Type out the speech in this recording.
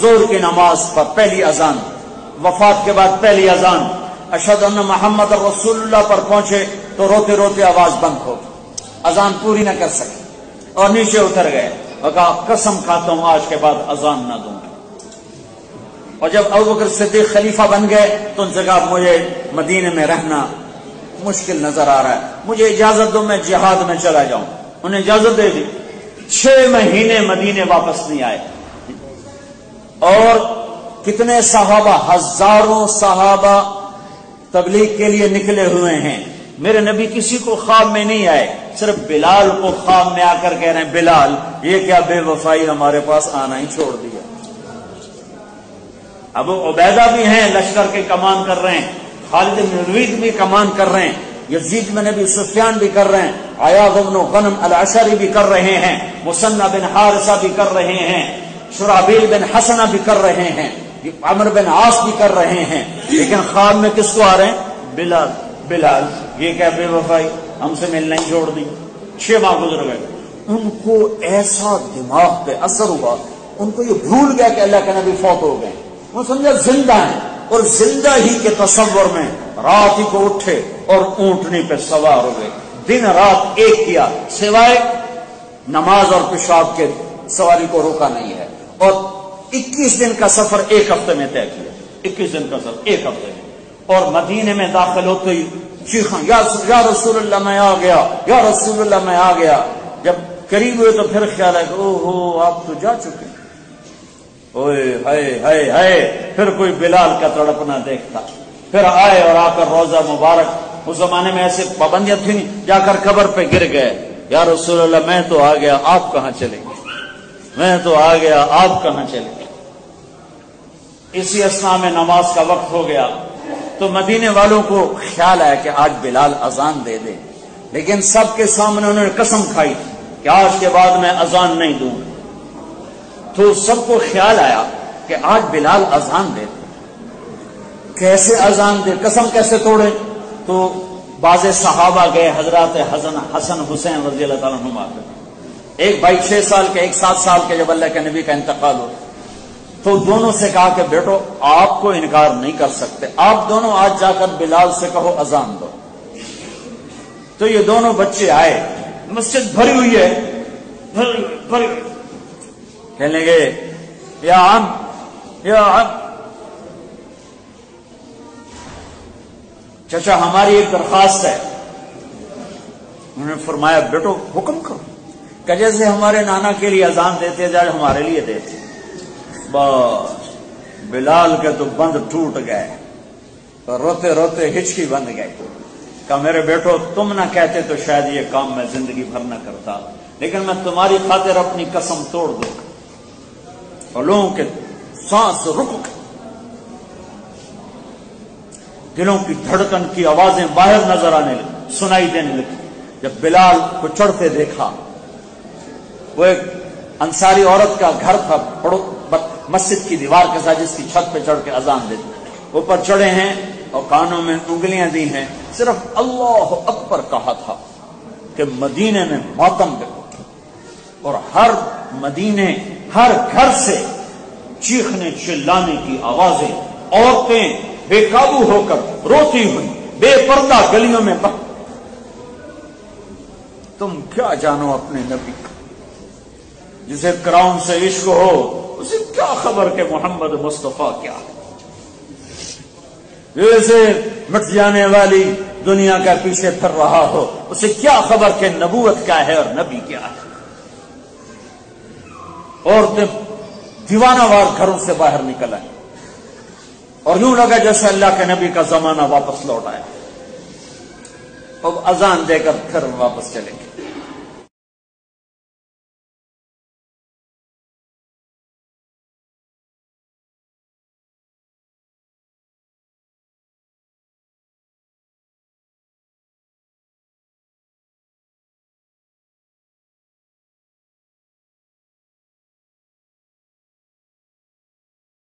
ظہر کی نماز پر پہلی اذان، وفات کے بعد پہلی اذان، اشہد ان محمد رسول اللہ پر پہنچے تو روتے روتے آواز بند ہو، اذان پوری نہ کر سکے اور نیچے اتر گئے اور کہا قسم کھاتا ہوں آج کے بعد اذان نہ دوں گا۔ اور جب ابوبکر صدیق خلیفہ بن گئے تو ان سے کہا مجھے مدینے میں رہنا مشکل نظر آ رہا ہے، مجھے اجازت دو میں جہاد میں چلا جاؤں۔ انہیں اجازت دے دی، 6 مہینے مدینے واپس نہیں آئے۔ اور کتنے صحابہ، ہزاروں صحابہ تبلیغ کے لیے نکلے ہوئے ہیں، میرے نبی کسی کو خواب میں نہیں آئے، صرف بلال کو خواب میں آ کر کہہ رہے ہیں بلال یہ کیا بے وفائی ہمارے پاس آنا ہی چھوڑ دیا۔ ابو عبیدہ بھی ہیں لشکر کے کمان کر رہے ہیں، خالد بن ولید بھی کمان کر رہے ہیں، یزید بن ابی سفیان بھی کر رہے ہیں، عیاض بن غنم العشری بھی کر رہے ہیں، مثنى بن حارثہ بھی کر رہے ہیں، شرحبیل بن حسنہ بھی کر رہے ہیں، عمر بن عاص بھی کر رہے ہیں، لیکن خواب میں کس کو آ رہے ہیں؟ بلال۔ بلال یہ کیا بے وفائی، ہم سے ملنا ہی چھوڑ دی۔ 6 ماہ گزر گئے، ان کو ایسا دماغ پہ اثر ہوا، ان کو یہ بھول گیا کہ اللہ کے نبی فوت ہو گئے، وہ سمجھا زندہ ہیں، اور زندہ ہی کے تصور میں رات ہی کو اٹھے اور اونٹنی پہ سوار ہو گئے، دن رات ایک کیا، سوائے نماز اور پیشاب کے سواری کو روکا نہیں ہے، اور 21 دن کا سفر 1 ہفتے میں طے کیا، 21 دن کا سفر 1 ہفتے میں، اور مدینے میں داخل ہوتے ہی چیخاں یا رسول اللہ میں آ گیا، یا رسول اللہ میں آ گیا۔ جب قریب ہوئے تو پھر خیال ہے کہ او ہو آپ تو جا چکے، اوئے ہائے ہائے ہائے، پھر کوئی بلال کا تڑپنا دیکھتا، پھر آئے اور آ کر روزہ مبارک، اس زمانے میں ایسے پابندیاں تھی نہیں، جا کر قبر پہ گر گئے، یا رسول اللہ میں تو آ گیا آپ کہاں چلے گئے، میں تو آ گیا آپ کہاں چلے گئے۔ اسی اسنا میں نماز کا وقت ہو گیا تو مدینے والوں کو خیال آیا کہ آج بلال اذان دے دیں، لیکن سب کے سامنے انہوں نے قسم کھائی کہ آج کے بعد میں اذان نہیں دوں گا۔ تو سب کو خیال آیا کہ آج بلال اذان دے دے، کیسے اذان دے، قسم کیسے توڑے؟ تو بعض صحابہ گئے، حضرات حسن حسین رضی اللہ تعالیٰ عنہما، ایک بھائی 6 سال کے، ایک 7 سال کے، جب اللہ کے نبی کا انتقال ہو تو دونوں سے کہا کہ بیٹو آپ کو انکار نہیں کر سکتے، آپ دونوں آج جا کر بلال سے کہو اذان دو۔ تو یہ دونوں بچے آئے، مسجد بھری ہوئی ہے، بھری کہنے لگے یا عم یا عم، چچا ہماری ایک درخواست ہے۔ انہوں نے فرمایا بیٹو حکم کرو، کہ جیسے ہمارے نانا کے لیے اذان دیتے جائے ہمارے لیے دیتے۔ بس بلال کے تو بند ٹوٹ گئے، روتے روتے ہچکی بند گئے، کہا میرے بیٹو تم نہ کہتے تو شاید یہ کام میں زندگی بھر نہ کرتا، لیکن میں تمہاری خاطر اپنی قسم توڑ دوں۔ اور لوگوں کے سانس رک گئے، دلوں کی دھڑکن کی آوازیں باہر نظر آنے لگی، سنائی دینے لگی۔ جب بلال کو چڑھتے دیکھا، وہ ایک انصاری عورت کا گھر تھا مسجد کی دیوار کے ساتھ، جس کی چھت پہ چڑھ کے اذان دیتے، اوپر چڑھے ہیں اور کانوں میں انگلیاں دی ہیں، صرف اللہ اکبر کہا تھا کہ مدینے میں ماتم دیکھو، اور ہر مدینے ہر گھر سے چیخنے چلانے کی آوازیں، عورتیں بے قابو ہو کر روتی ہوئی بے پردہ گلیوں میں تم کیا جانو اپنے نبی، جسے کراؤن سے عشق ہو اسے کیا خبر کہ محمد مصطفیٰ کیا ہے، جیسے مٹ جانے والی دنیا کا پیچھے پھر رہا ہو اسے کیا خبر کہ نبوت کیا ہے اور نبی کیا ہے۔ عورتیں دیوانہ وار گھروں سے باہر نکل آئیں اور یوں لگا جیسے اللہ کے نبی کا زمانہ واپس لوٹ آیا، اب اذان دے کر پھر واپس چلیں گے۔